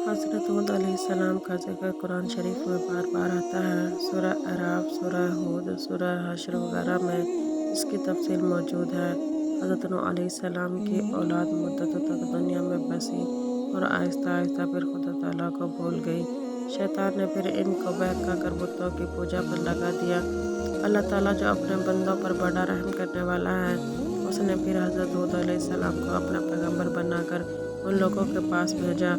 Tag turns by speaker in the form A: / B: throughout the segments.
A: हज़रत हूद अलैहिस्सलाम का ज़िक्र कुरान शरीफ में बार बार आता है। सूरह अराफ, सूरह हूद, सूरह हश्र वगैरह में इसकी तफसील मौजूद है। हज़रत नूह अलैहिस्सलाम की औलाद मुद्दतों तक दुनिया में बसी और आहिस्ता आहिस्ता फिर खुदा ताला को भूल गई। शैतान ने फिर इनको बहका कर बुतों की पूजा पर लगा दिया। अल्लाह ताला जो अपने बंदों पर बड़ा रहम करने वाला है, उसने फिर हज़रत हूद अलैहिस्सलाम को अपना पैगम्बर बनाकर उन लोगों के पास भेजा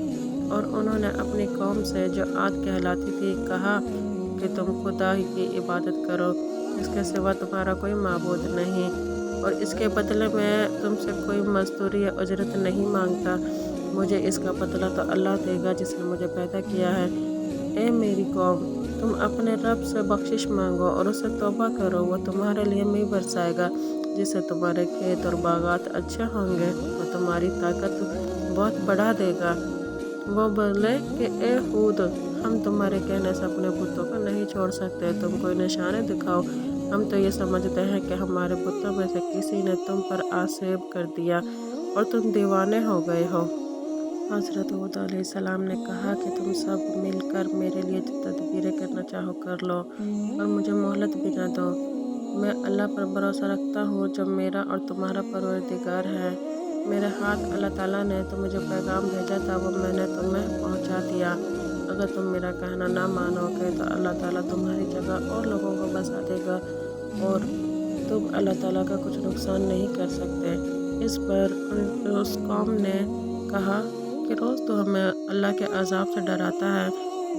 A: और उन्होंने अपनी कौम से जो आद कहलाती थी कहा कि तुम खुदा ही की इबादत करो, इसके सिवा तुम्हारा कोई माबूद नहीं और इसके बदले में तुमसे कोई मजदूरी या उजरत नहीं मांगता। मुझे इसका बदला तो अल्लाह देगा जिसने मुझे पैदा किया है। ए मेरी कौम, तुम अपने रब से बख्शिश मांगो और उससे तौबा करो, वो तुम्हारे लिए मींह बरसाएगा जिससे तुम्हारे खेत और बागात अच्छे होंगे, वो तुम्हारी ताकत बहुत बढ़ा देगा। वो बोले कि ए हूद, हम तुम्हारे कहने से अपने बुतों को नहीं छोड़ सकते, तुम कोई निशाने दिखाओ। हम तो ये समझते हैं कि हमारे बुतों में से किसी ने तुम पर आसेब कर दिया और तुम दीवाने हो गए हो। हज़रत हूद अलैहिस्सलाम ने कहा कि तुम सब मिलकर मेरे लिए जो तदबीरें करना चाहो कर लो और मुझे मोहलत भी न दो। मैं अल्लाह पर भरोसा रखता हूँ जो मेरा और तुम्हारा परवरदिगार है। मेरे हाथ अल्लाह ताला ने तुम्हें जो पैगाम भेजा था वो मैंने तुम्हें पहुँचा दिया। अगर तुम मेरा कहना ना मानोगे तो अल्लाह ताला तुम्हारी जगह और लोगों को बसा देगा और तुम अल्लाह ताला का कुछ नुकसान नहीं कर सकते। इस पर उस कौम ने कहा कि रोज़ तो हमें अल्लाह के अजाब से डराता है,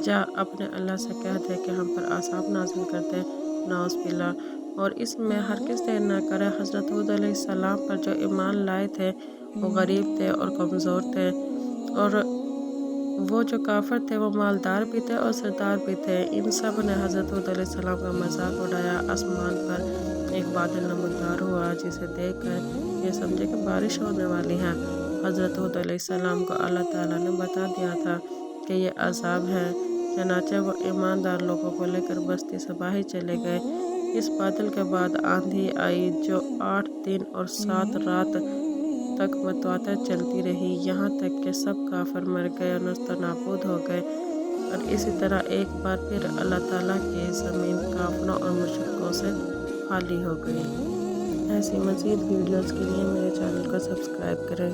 A: जा अपने अल्लाह से कह दे कि हम पर अजाब नाज़िल कर दे, नाउज़ बिल्लाह। और इसमें हरगिज़ देर न करे। हज़रत हूद अलैहिस्सलाम पर जो ईमान लाए थे वो गरीब थे और कमज़ोर थे और वो जो काफिर थे वो मालदार भी थे और सरदार भी थे। इन सब ने हज़रत हूद अलैहिस्सलाम का मजाक उड़ाया। आसमान पर एक बादल नमूदार हुआ जिसे देखकर ये समझे कि बारिश होने वाली है। हज़रत हूद अलैहिस्सलाम को अल्लाह ताला ने बता दिया था कि ये अज़ाब है, चनाचे वो ईमानदार लोगों को लेकर बस्ती से बाहर चले गए। इस बादल के बाद आंधी आई जो 8 दिन और 7 रात तक मतवातर चलती रही, यहाँ तक कि सब काफिर मर गए और नस्तनाबूद हो गए। और इसी तरह एक बार फिर अल्लाह ताला की ज़मीन काफिरों और मुशरिकों से खाली हो गई। ऐसी मज़ीद वीडियोज़ के लिए मेरे चैनल को सब्सक्राइब करें।